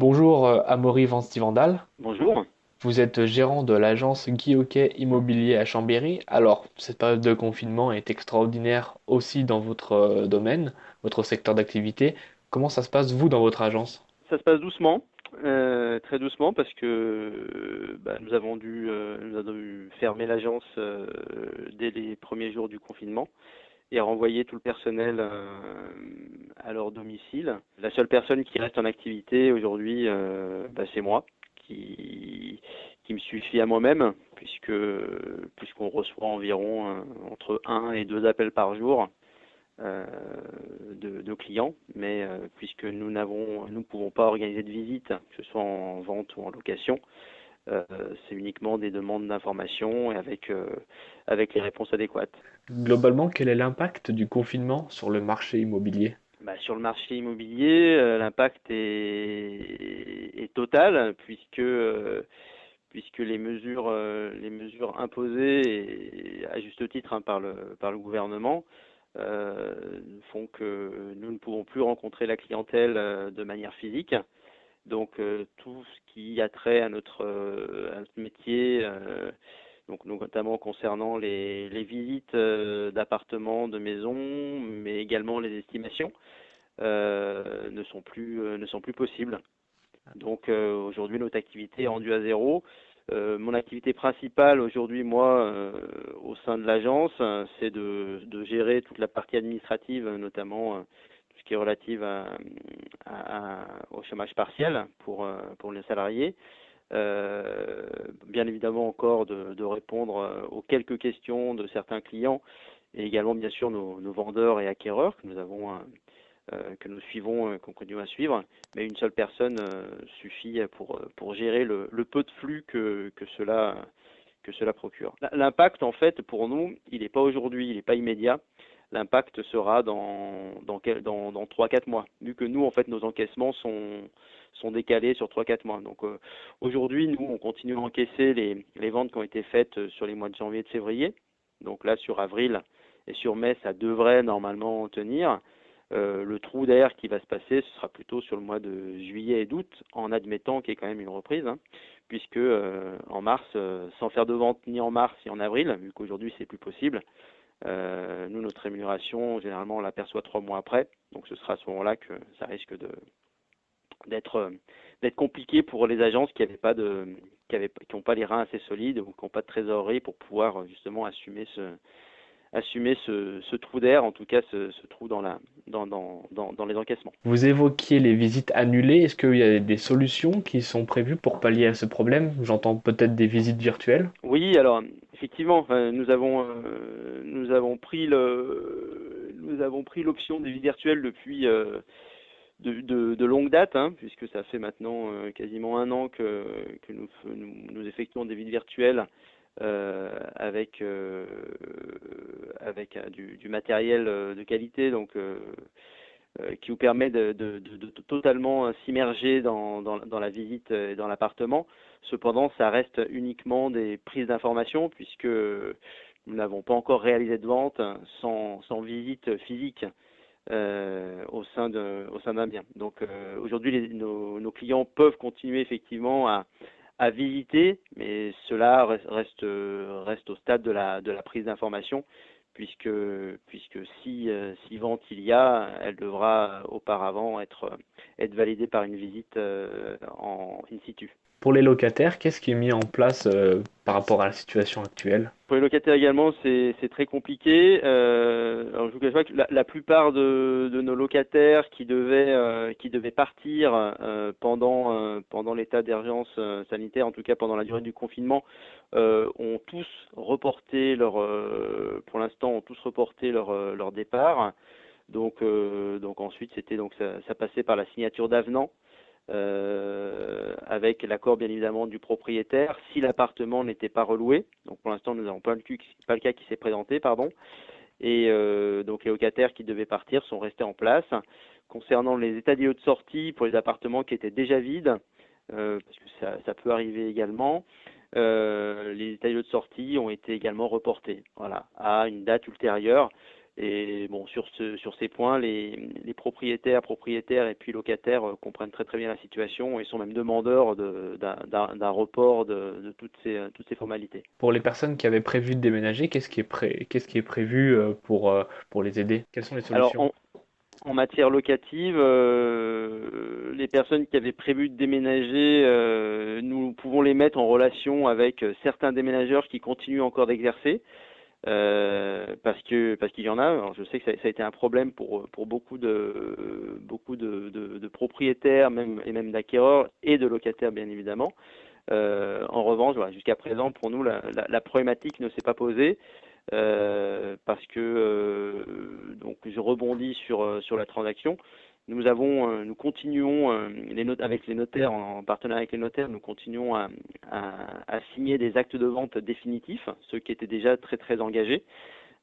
Bonjour, Amaury Van Stivendal. Bonjour. Vous êtes gérant de l'agence Guy Hockey Immobilier à Chambéry. Alors, cette période de confinement est extraordinaire aussi dans votre domaine, votre secteur d'activité. Comment ça se passe, vous, dans votre agence? Ça se passe doucement, très doucement, parce que nous avons dû fermer l'agence dès les premiers jours du confinement et renvoyer tout le personnel à leur domicile. La seule personne qui reste en activité aujourd'hui, c'est moi, qui, qui me suffit à moi-même, puisqu'on reçoit environ entre un et 2 appels par jour euh, de clients, mais puisque nous ne pouvons pas organiser de visite, que ce soit en vente ou en location, euh, c'est uniquement des demandes d'information et avec les réponses adéquates. Globalement, quel est l'impact du confinement sur le marché immobilier? Sur le marché immobilier, l'impact est total puisque les mesures imposées, et à juste titre hein, par le gouvernement, font que nous ne pouvons plus rencontrer la clientèle de manière physique. Donc tout ce qui a trait à notre métier, donc notamment concernant les visites d'appartements, de maisons, mais également les estimations, ne sont plus possibles. Donc aujourd'hui, notre activité est rendue à zéro. Mon activité principale aujourd'hui, moi, au sein de l'agence, c'est de gérer toute la partie administrative, notamment tout ce qui est relatif au chômage partiel pour les salariés. Bien évidemment encore de répondre aux quelques questions de certains clients et également bien sûr nos vendeurs et acquéreurs que nous suivons, qu'on continue à suivre, mais une seule personne suffit pour gérer le peu de flux que cela procure. L'impact, en fait, pour nous, il n'est pas aujourd'hui, il n'est pas immédiat. L'impact sera dans 3-4 mois, vu que nous, en fait, nos encaissements sont décalés sur 3-4 mois. Donc aujourd'hui, nous, on continue à encaisser les ventes qui ont été faites sur les mois de janvier et de février. Donc là, sur avril et sur mai, ça devrait normalement tenir. Le trou d'air qui va se passer, ce sera plutôt sur le mois de juillet et d'août, en admettant qu'il y ait quand même une reprise, hein, puisque en mars, sans faire de vente ni en mars ni en avril, vu qu'aujourd'hui c'est plus possible, nous notre rémunération, généralement on l'aperçoit 3 mois après, donc ce sera à ce moment-là que ça risque d'être d'être compliqué pour les agences qui n'ont pas les reins assez solides ou qui n'ont pas de trésorerie pour pouvoir justement assumer ce trou d'air, en tout cas ce trou dans les encaissements. Vous évoquiez les visites annulées. Est-ce qu'il y a des solutions qui sont prévues pour pallier à ce problème? J'entends peut-être des visites virtuelles. Oui, alors effectivement, nous avons pris l'option des visites virtuelles depuis de longue date, hein, puisque ça fait maintenant quasiment un an que nous effectuons des visites virtuelles avec du matériel de qualité, donc qui vous permet de totalement s'immerger dans la visite et dans l'appartement. Cependant, ça reste uniquement des prises d'informations puisque nous n'avons pas encore réalisé de vente sans visite physique au sein d'un bien. Donc aujourd'hui, nos clients peuvent continuer effectivement à visiter, mais cela reste au stade de la prise d'information, puisque si vente il y a, elle devra auparavant être validée par une visite en in situ. Pour les locataires, qu'est-ce qui est mis en place par rapport à la situation actuelle? Pour les locataires également, c'est très compliqué. Alors je vous cache pas que la plupart de nos locataires qui devaient partir pendant l'état d'urgence sanitaire, en tout cas pendant la durée du confinement, ont tous reporté pour l'instant, ont tous reporté leur départ. Donc ensuite, ça passait par la signature d'avenants avec l'accord bien évidemment du propriétaire si l'appartement n'était pas reloué. Donc pour l'instant, nous n'avons pas le cas qui s'est présenté, pardon. Et donc les locataires qui devaient partir sont restés en place. Concernant les états des lieux de sortie pour les appartements qui étaient déjà vides, parce que ça peut arriver également, les états des lieux de sortie ont été également reportés, voilà, à une date ultérieure. Et bon, sur ces points, les propriétaires et puis locataires comprennent très très bien la situation et sont même demandeurs d'un report de toutes ces formalités. Pour les personnes qui avaient prévu de déménager, qu'est-ce qui est prévu pour les aider? Quelles sont les Alors, solutions? en matière locative, les personnes qui avaient prévu de déménager, nous pouvons les mettre en relation avec certains déménageurs qui continuent encore d'exercer. Parce qu'il y en a. Alors, je sais que ça a été un problème pour beaucoup de propriétaires, même d'acquéreurs et de locataires bien évidemment. En revanche, voilà, jusqu'à présent, pour nous, la problématique ne s'est pas posée. Parce que donc je rebondis sur la transaction. Nous continuons avec les notaires, en partenariat avec les notaires, nous continuons à signer des actes de vente définitifs, ceux qui étaient déjà très très engagés.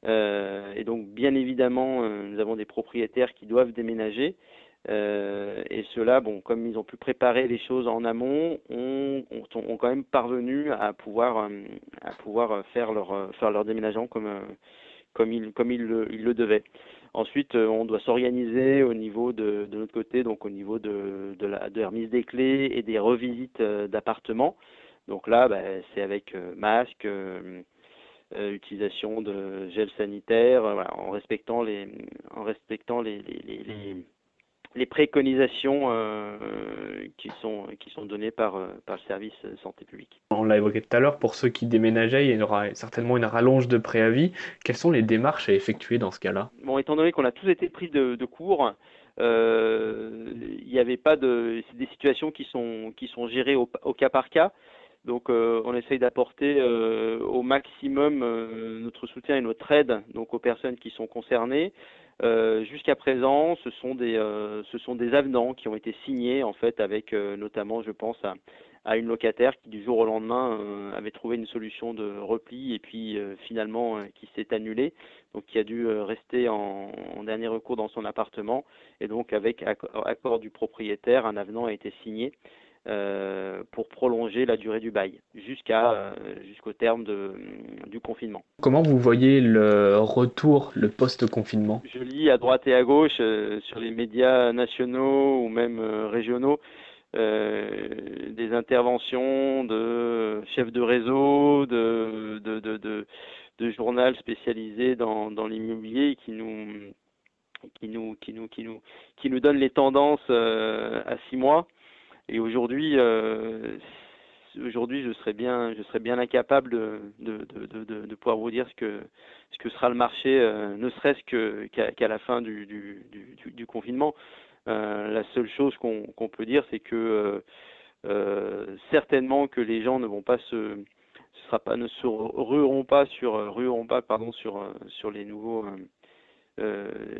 Et donc bien évidemment, nous avons des propriétaires qui doivent déménager. Et ceux-là, bon, comme ils ont pu préparer les choses en amont, ont quand même parvenu à pouvoir faire leur déménagement comme ils le devaient. Ensuite, on doit s'organiser au niveau de notre côté, donc au niveau de la remise des clés et des revisites d'appartements. Donc là, c'est avec masque, utilisation de gel sanitaire, voilà, les préconisations qui sont données par le service santé publique. On l'a évoqué tout à l'heure, pour ceux qui déménageaient, il y aura certainement une rallonge de préavis. Quelles sont les démarches à effectuer dans ce cas-là? Bon, étant donné qu'on a tous été pris de court, il n'y avait pas c'est des situations qui sont gérées au cas par cas. Donc, on essaye d'apporter au maximum notre soutien et notre aide donc aux personnes qui sont concernées. Jusqu'à présent, ce sont des avenants qui ont été signés en fait avec notamment, je pense à une locataire qui du jour au lendemain avait trouvé une solution de repli et puis finalement qui s'est annulée, donc qui a dû rester en dernier recours dans son appartement et donc avec accord du propriétaire, un avenant a été signé pour prolonger la durée du bail jusqu'au terme du confinement. Comment vous voyez le retour, le post-confinement? Je lis à droite et à gauche sur les médias nationaux ou même régionaux des interventions de chefs de réseau, de journal spécialisé dans l'immobilier qui nous donnent les tendances à 6 mois. Et aujourd'hui, je serais bien incapable de pouvoir vous dire ce que sera le marché, ne serait-ce qu'à la fin du confinement. La seule chose qu'on peut dire, c'est que certainement que les gens ne vont pas ne se rueront pas, pardon, sur les nouveaux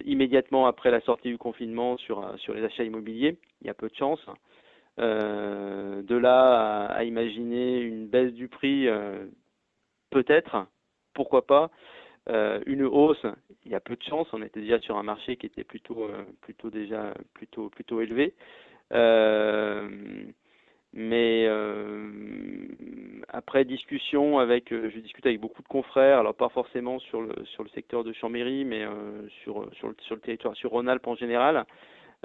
immédiatement après la sortie du confinement sur les achats immobiliers. Il y a peu de chance. De là à imaginer une baisse du prix, peut-être, pourquoi pas. Une hausse, il y a peu de chance. On était déjà sur un marché qui était plutôt élevé. Mais après discussion je discute avec beaucoup de confrères, alors pas forcément sur le secteur de Chambéry, mais sur le territoire, sur Rhône-Alpes en général.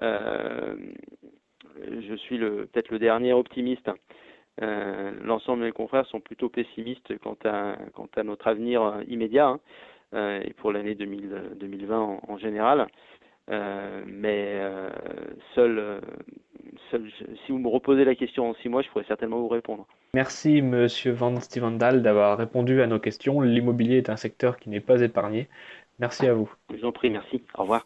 Euh, je suis peut-être le dernier optimiste. L'ensemble de mes confrères sont plutôt pessimistes quant à notre avenir immédiat et pour l'année 2020 en général. Mais si vous me reposez la question en 6 mois, je pourrais certainement vous répondre. Merci Monsieur Van Stevendal d'avoir répondu à nos questions. L'immobilier est un secteur qui n'est pas épargné. Merci à vous. Je vous en prie, merci. Au revoir.